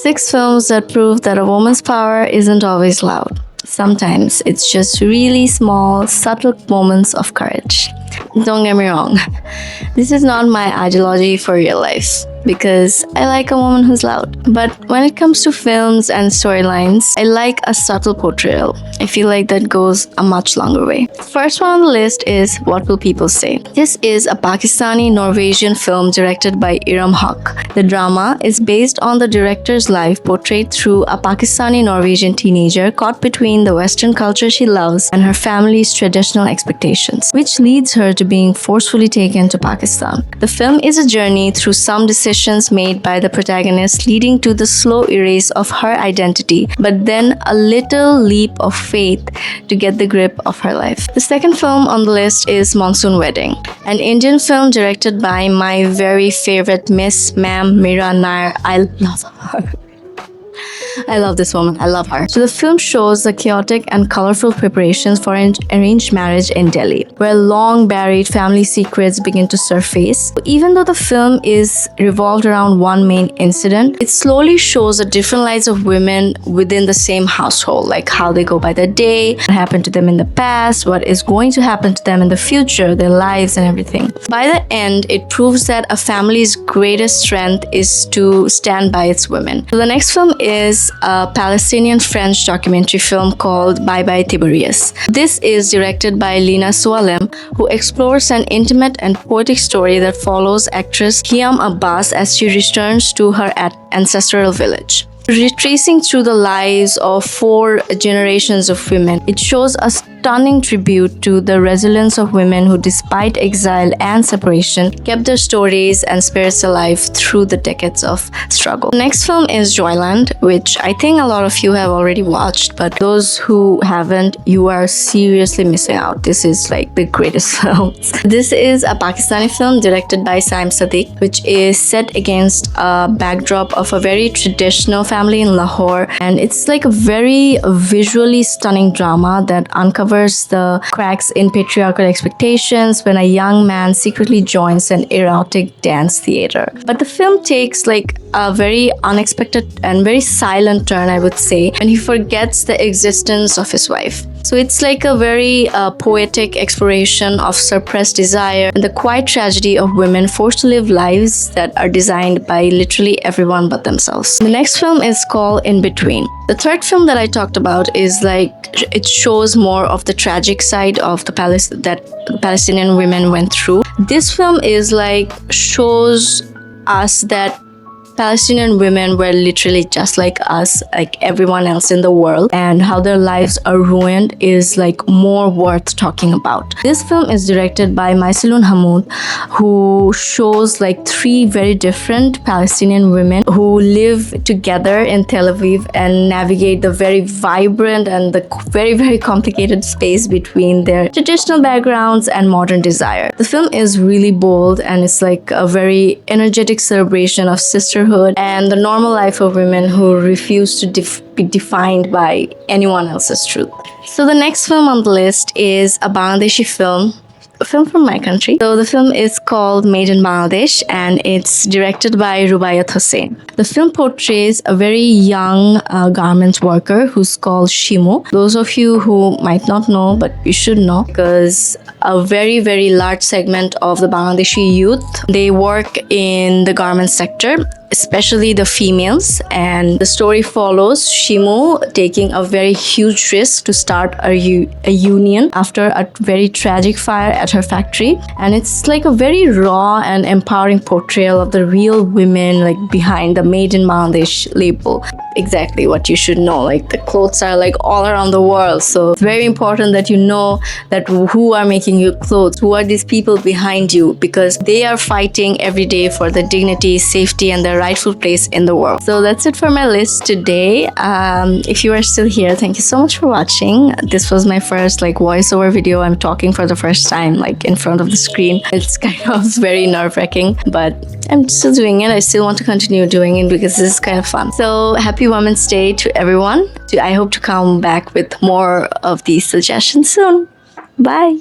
6 films that prove that a woman's power isn't always loud. Sometimes it's just really small, subtle moments of courage. Don't get me wrong, this is not my ideology for real life because I like a woman who's loud. But when it comes to films and storylines, I like a subtle portrayal. I feel like that goes a much longer way. First one on the list is What Will People Say? This is a Pakistani-Norwegian film directed by Iram Haq. The drama is based on the director's life portrayed through a Pakistani-Norwegian teenager caught between the Western culture she loves and her family's traditional expectations, which leads her to being forcefully taken to Pakistan. The film is a journey through some decisions made by the protagonist leading to the slow erase of her identity, but then a little leap of faith to get the grip of her life. The second film on the list is Monsoon Wedding, an Indian film directed by my very favorite Miss Ma'am Meera Nair. I love her. I love this woman. I love her. So the film shows the chaotic and colorful preparations for an arranged marriage in Delhi, where long buried family secrets begin to surface. Even though the film is revolved around one main incident, it slowly shows the different lives of women within the same household, like how they go by their day, what happened to them in the past, what is going to happen to them in the future, their lives and everything. By the end, it proves that a family's greatest strength is to stand by its women. So the next film is a Palestinian-French documentary film called Bye Bye Tiberius. This is directed by Lina Sualem, who explores an intimate and poetic story that follows actress Hiam Abbas as she returns to her ancestral village. Retracing through the lives of 4 generations of women, it shows a stunning tribute to the resilience of women who, despite exile and separation, kept their stories and spirits alive through the decades of struggle. The next film is Joyland, which I think a lot of you have already watched, but those who haven't, you are seriously missing out. This is like the greatest film. This is a Pakistani film directed by Saim Sadiq, which is set against a backdrop of a very traditional family in Lahore, and it's like a very visually stunning drama that uncovers the cracks in patriarchal expectations when a young man secretly joins an erotic dance theater. But the film takes like a very unexpected and very silent turn, I would say, when he forgets the existence of his wife. So it's like a very poetic exploration of suppressed desire and the quiet tragedy of women forced to live lives that are designed by literally everyone but themselves. The next film is called In Between. The third film that I talked about is like, it shows more of the tragic side of the Palestinian women went through. This film is like, shows us that Palestinian women were literally just like us, like everyone else in the world, and how their lives are ruined is like more worth talking about. This film is directed by Maisalun Hamoud, who shows like 3 very different Palestinian women who live together in Tel Aviv and navigate the very vibrant and the very complicated space between their traditional backgrounds and modern desire. The film is really bold and it's like a very energetic celebration of sisterhood and the normal life of women who refuse to be defined by anyone else's truth. So the next film on the list is a Bangladeshi film, a film from my country. So the film is called Made in Bangladesh and it's directed by Rubaiyat Hossain. The film portrays a very young garment worker who's called Shimu. Those of you who might not know, but you should know, because a very large segment of the Bangladeshi youth, they work in the garment sector, especially the females, and the story follows Shimu taking a very huge risk to start a union after a very tragic fire at her factory. And it's like a very raw and empowering portrayal of the real women like behind the Made in Bangladesh label. Exactly what you should know, like the clothes are like all around the world, so it's very important that you know that who are making your clothes, who are these people behind you, because they are fighting every day for the dignity, safety and their rightful place in the world. So that's it for my list today. If you are still here, thank you so much for watching. This was my first like voiceover video. I'm talking for the first time like in front of the screen. It's kind of very nerve-wracking, but I'm still doing it. I still want to continue doing it because this is kind of fun. So happy Women's Day to everyone. I hope to come back with more of these suggestions soon. Bye.